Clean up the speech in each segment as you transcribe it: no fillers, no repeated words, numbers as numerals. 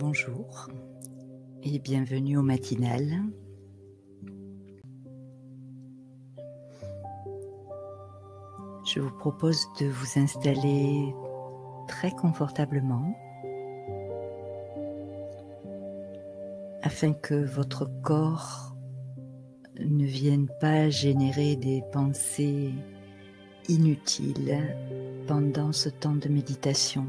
Bonjour et bienvenue au matinal. Je vous propose de vous installer très confortablement afin que votre corps ne vienne pas générer des pensées inutiles pendant ce temps de méditation,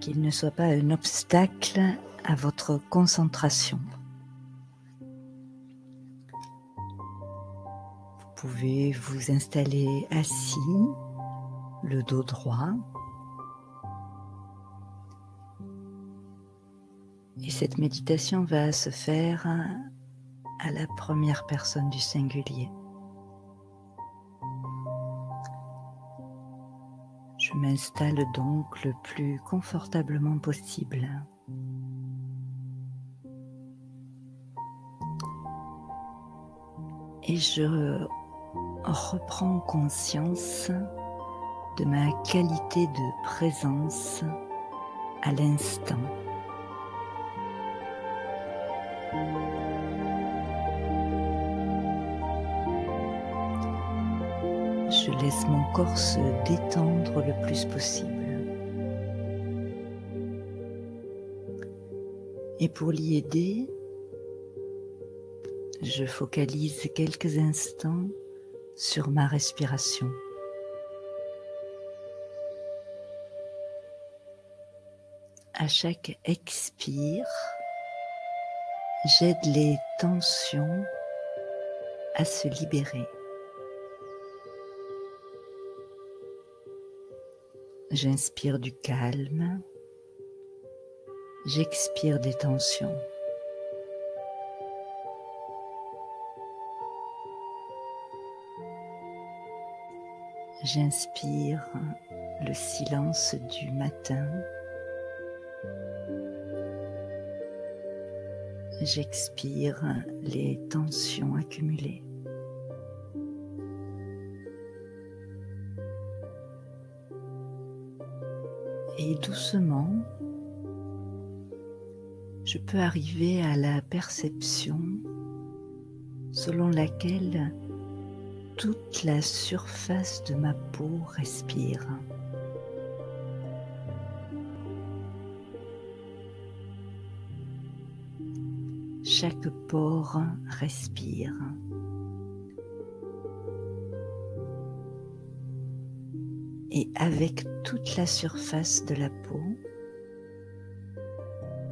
qu'il ne soit pas un obstacle à votre concentration. Vous pouvez vous installer assis, le dos droit, et cette méditation va se faire à la première personne du singulier. Je m'installe donc le plus confortablement possible. Et je reprends conscience de ma qualité de présence à l'instant. Je laisse mon corps se détendre le plus possible. Et pour l'y aider, je focalise quelques instants sur ma respiration. À chaque expire, j'aide les tensions à se libérer. J'inspire du calme, j'expire des tensions. J'inspire le silence du matin. J'expire les tensions accumulées. Et doucement, je peux arriver à la perception selon laquelle toute la surface de ma peau respire. Chaque pore respire. Et avec toute la surface de la peau,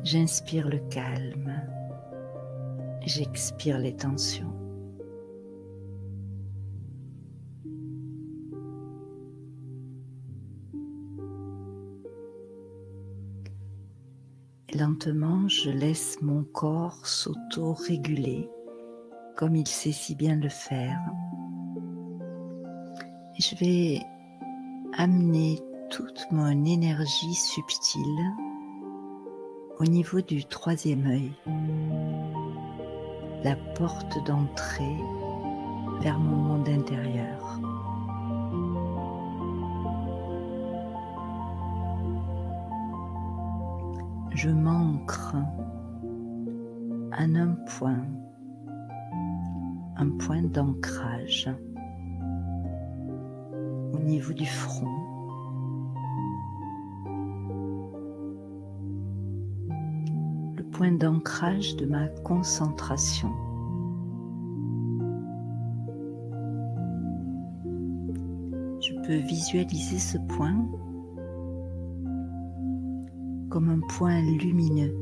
j'inspire le calme, j'expire les tensions. Lentement, je laisse mon corps s'auto-réguler comme il sait si bien le faire. Et je vais amener toute mon énergie subtile au niveau du troisième œil, la porte d'entrée vers mon monde intérieur. Je m'ancre en un point d'ancrage au niveau du front. Le point d'ancrage de ma concentration. Je peux visualiser ce point comme un point lumineux,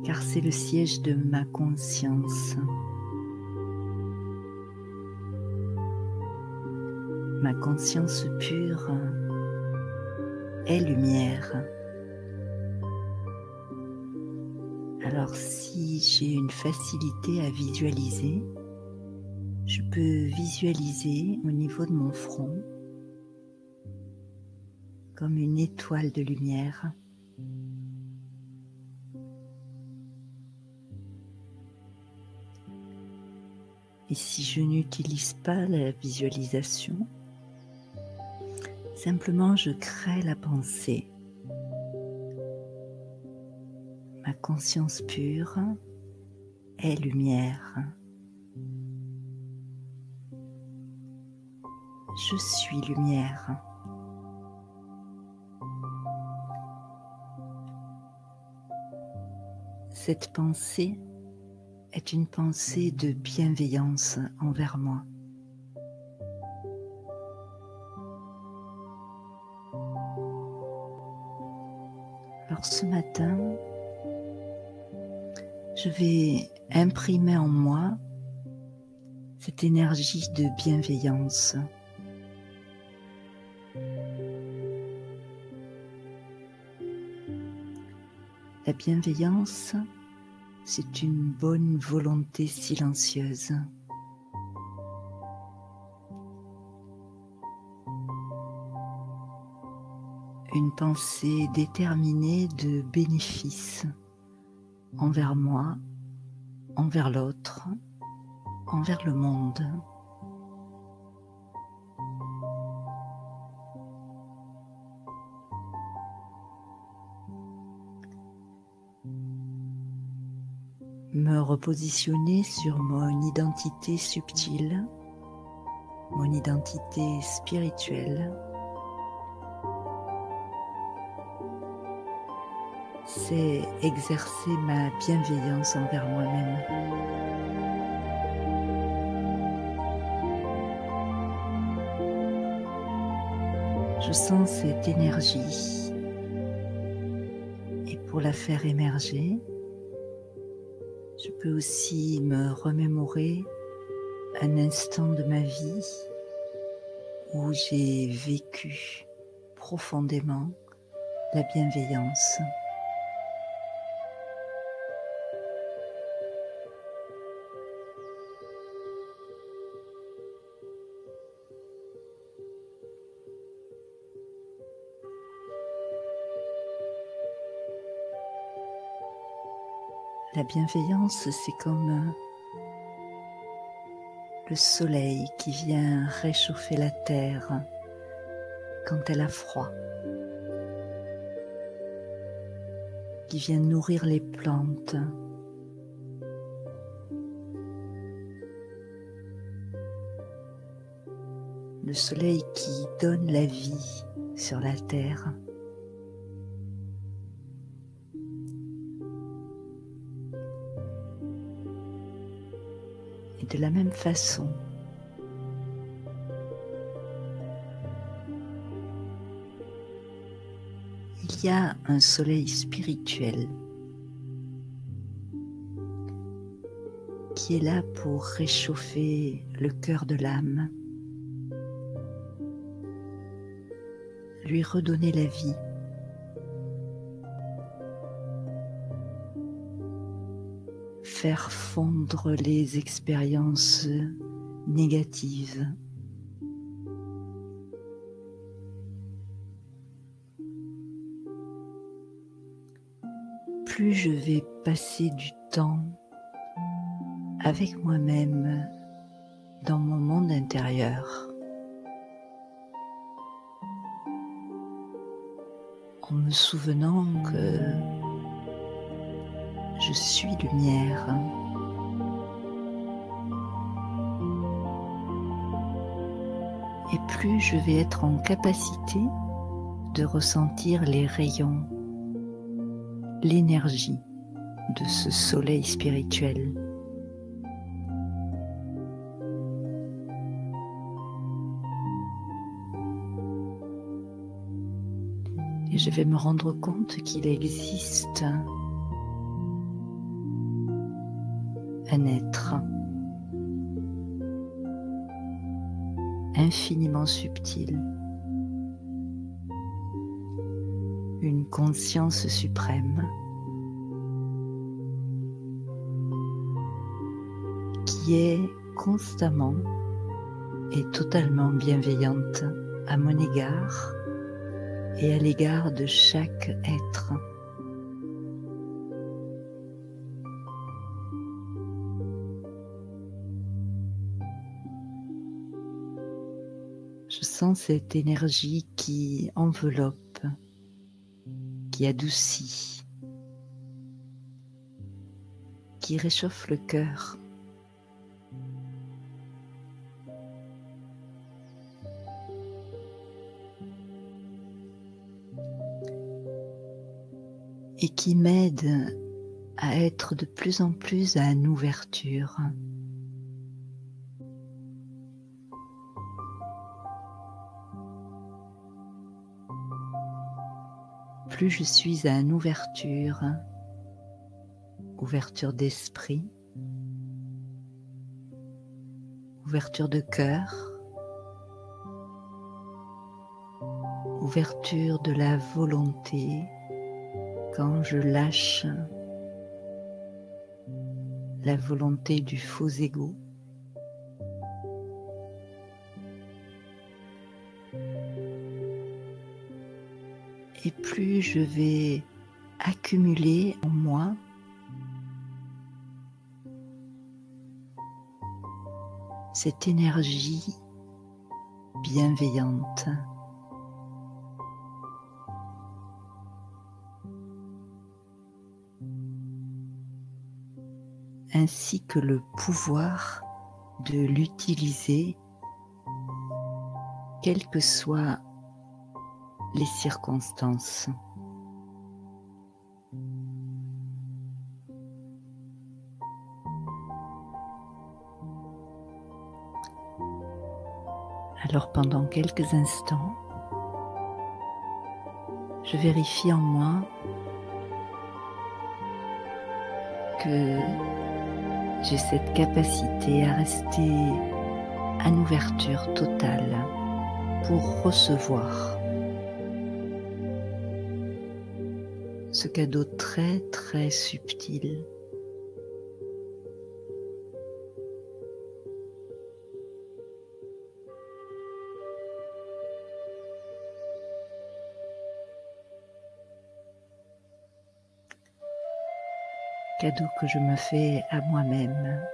car c'est le siège de ma conscience. Ma conscience pure est lumière. Alors si j'ai une facilité à visualiser, je peux visualiser au niveau de mon front comme une étoile de lumière. Et si je n'utilise pas la visualisation, simplement je crée la pensée Ma conscience pure est lumière. Je suis lumière. Cette pensée est une pensée de bienveillance envers moi. Alors ce matin, je vais imprimer en moi cette énergie de bienveillance. La bienveillance, c'est une bonne volonté silencieuse. Une pensée déterminée de bénéfice envers moi, envers l'autre, envers le monde. Me repositionner sur mon identité subtile, mon identité spirituelle, c'est exercer ma bienveillance envers moi-même. Je sens cette énergie et pour la faire émerger, je peux aussi me remémorer un instant de ma vie où j'ai vécu profondément la bienveillance. La bienveillance, c'est comme le soleil qui vient réchauffer la terre quand elle a froid, qui vient nourrir les plantes. Le soleil qui donne la vie sur la terre. Et de la même façon, il y a un soleil spirituel qui est là pour réchauffer le cœur de l'âme, lui redonner la vie. Faire fondre les expériences négatives. Plus je vais passer du temps avec moi-même dans mon monde intérieur, en me souvenant que je suis lumière. Et plus je vais être en capacité de ressentir les rayons, l'énergie de ce soleil spirituel. Et je vais me rendre compte qu'il existe un être infiniment subtil, une conscience suprême qui est constamment et totalement bienveillante à mon égard et à l'égard de chaque être. Je sens cette énergie qui enveloppe, qui adoucit, qui réchauffe le cœur. Et qui m'aide à être de plus en plus à une ouverture. Plus je suis à une ouverture d'esprit, ouverture de cœur, ouverture de la volonté, quand je lâche la volonté du faux ego, et plus je vais accumuler en moi cette énergie bienveillante. Ainsi que le pouvoir de l'utiliser, quelles que soient les circonstances. Alors pendant quelques instants, je vérifie en moi que j'ai cette capacité à rester en ouverture totale pour recevoir ce cadeau très très subtil cadeau que je me fais à moi-même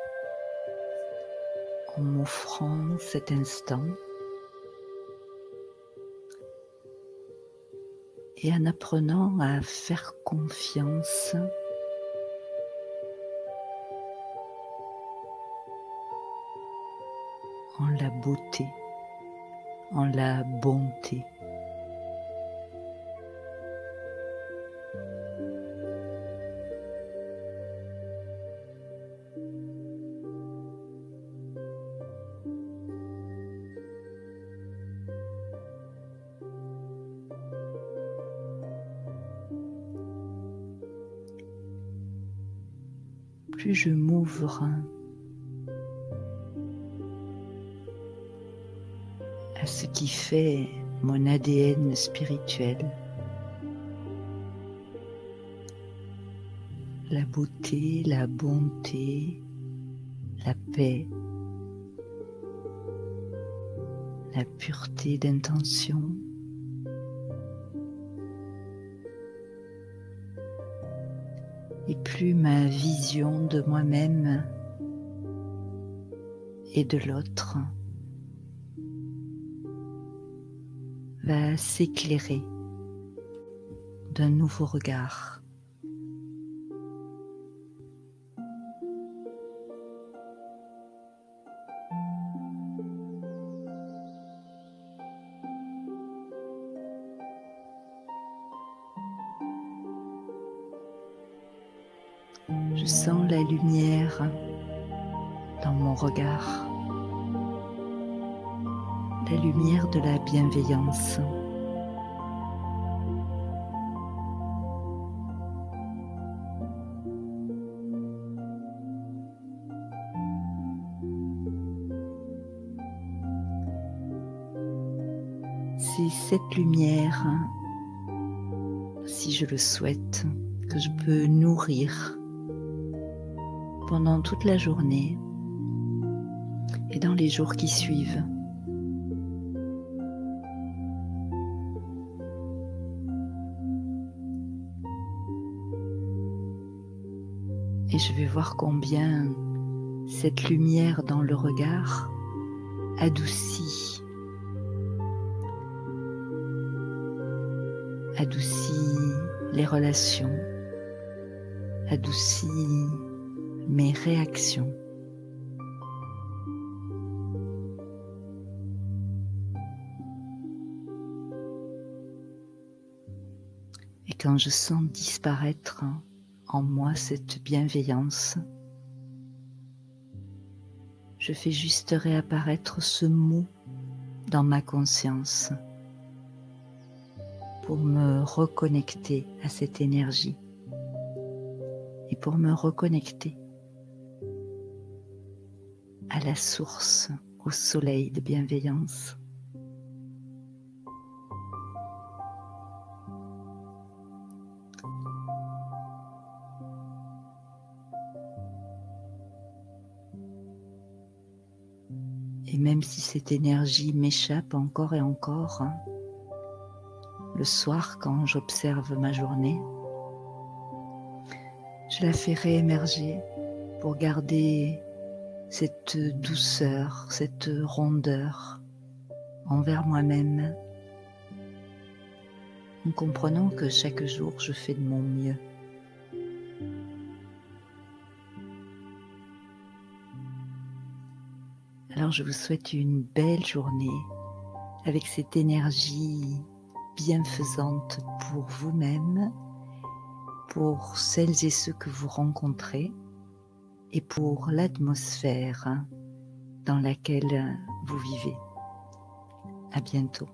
en m'offrant cet instant et en apprenant à faire confiance en la beauté, en la bonté. Plus je m'ouvre à ce qui fait mon ADN spirituel, la beauté, la bonté, la paix, la pureté d'intention, et plus ma vision de moi-même et de l'autre va s'éclairer d'un nouveau regard. Je sens la lumière dans mon regard, la lumière de la bienveillance. C'est cette lumière, si je le souhaite, que je peux nourrir pendant toute la journée et dans les jours qui suivent. Et je vais voir combien cette lumière dans le regard adoucit les relations, adoucit mes réactions. Et quand je sens disparaître en moi cette bienveillance, je fais juste réapparaître ce mot dans ma conscience pour me reconnecter à cette énergie et pour me reconnecter à la source, au soleil de bienveillance. Et même si cette énergie m'échappe encore et encore, le soir quand j'observe ma journée, je la fais réémerger pour garder cette douceur, cette rondeur envers moi-même, en comprenant que chaque jour je fais de mon mieux. Alors je vous souhaite une belle journée avec cette énergie bienfaisante pour vous-même, pour celles et ceux que vous rencontrez et pour l'atmosphère dans laquelle vous vivez. À bientôt.